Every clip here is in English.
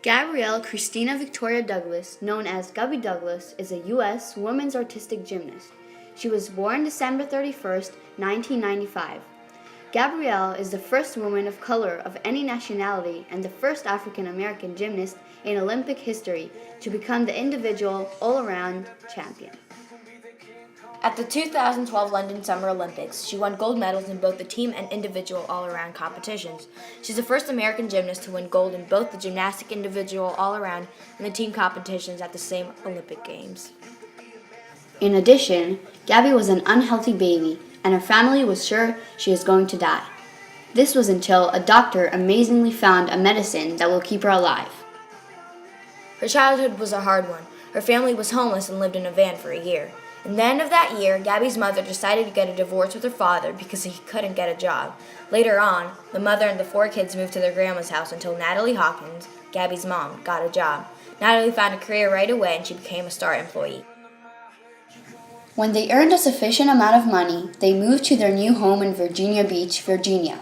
Gabrielle Christina Victoria Douglas, known as Gabby Douglas, is a U.S. women's artistic gymnast. She was born December 31st, 1995. Gabrielle is the first woman of color of any nationality and the first African American gymnast in Olympic history to become the individual all-around champion. At the 2012 London Summer Olympics, she won gold medals in both the team and individual all-around competitions. She's the first American gymnast to win gold in both the gymnastic individual all-around and the team competitions at the same Olympic Games. In addition, Gabby was an unhealthy baby, and her family was sure she was going to die. This was until a doctor amazingly found a medicine that will keep her alive. Her childhood was a hard one. Her family was homeless and lived in a van for a year. At the end of that year, Gabby's mother decided to get a divorce with her father because he couldn't get a job. Later on, the mother and the 4 kids moved to their grandma's house until Natalie Hawkins, Gabby's mom, got a job. Natalie found a career right away and she became a STAR employee. When they earned a sufficient amount of money, they moved to their new home in Virginia Beach, Virginia.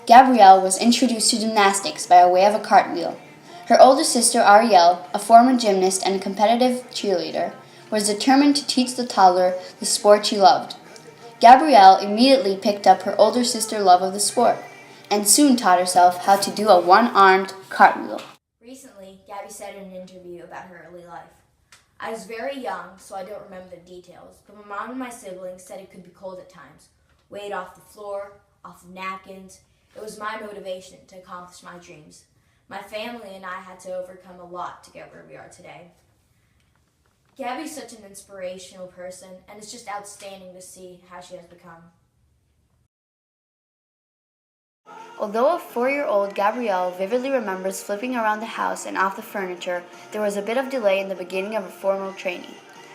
Gabrielle was introduced to gymnastics by way of a cartwheel. Her older sister Arielle, a former gymnast and competitive cheerleader, was determined to teach the toddler the sport she loved. Gabrielle immediately picked up her older sister's love of the sport, and soon taught herself how to do a one-armed cartwheel. Recently, Gabby said in an interview about her early life, "I was very young, so I don't remember the details, but my mom and my siblings said it could be cold at times. Weighed off the floor, off of napkins. It was my motivation to accomplish my dreams. My family and I had to overcome a lot to get where we are today." Gabby's such an inspirational person, and it's just outstanding to see how she has become. Although a 4-year-old Gabrielle vividly remembers flipping around the house and off the furniture, there was a bit of delay in the beginning of her formal training.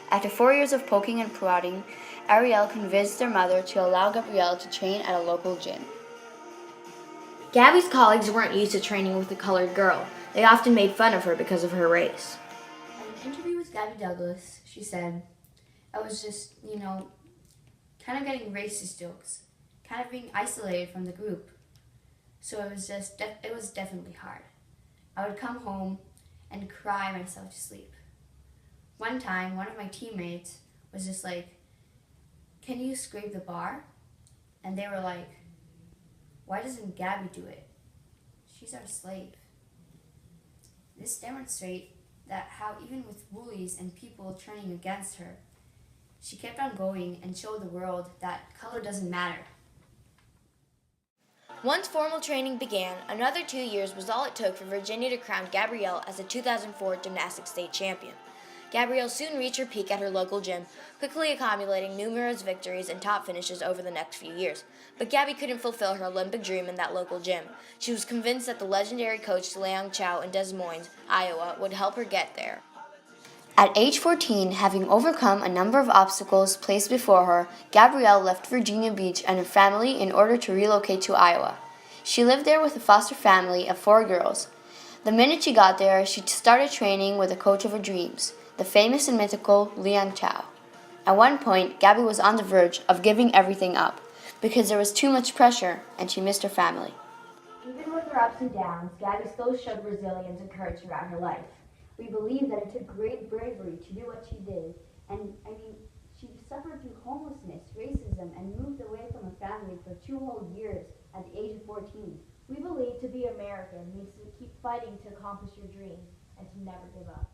After 4 years of poking and prodding, Arielle convinced their mother to allow Gabrielle to train at a local gym. Gabby's colleagues weren't used to training with a colored girl. They often made fun of her because of her race. In an interview with Gabby Douglas, she said, "I was just, kind of getting racist jokes, kind of being isolated from the group. So it was definitely hard. I would come home and cry myself to sleep. One time, one of my teammates was just like, 'Can you scrape the bar?' And they were like, 'Why doesn't Gabby do it? She's our slave.' This demonstrates that how even with bullies and people turning against her, she kept on going and showed the world that color doesn't matter." Once formal training began, another 2 years was all it took for Virginia to crown Gabrielle as the 2004 gymnastics state champion. Gabrielle soon reached her peak at her local gym, quickly accumulating numerous victories and top finishes over the next few years. But Gabby couldn't fulfill her Olympic dream in that local gym. She was convinced that the legendary coach Laia Chow in Des Moines, Iowa, would help her get there. At age 14, having overcome a number of obstacles placed before her, Gabrielle left Virginia Beach and her family in order to relocate to Iowa. She lived there with a foster family of 4 girls. The minute she got there, she started training with the coach of her dreams, the famous and mythical Laia Chow. At one point, Gabby was on the verge of giving everything up because there was too much pressure and she missed her family. Even with her ups and downs, Gabby still showed resilience and courage throughout her life. We believe that it took great bravery to do what she did, and she suffered through homelessness, racism, and moved away from her family for 2 whole years at the age of 14. We believe to be American means to keep fighting to accomplish your dreams and to never give up.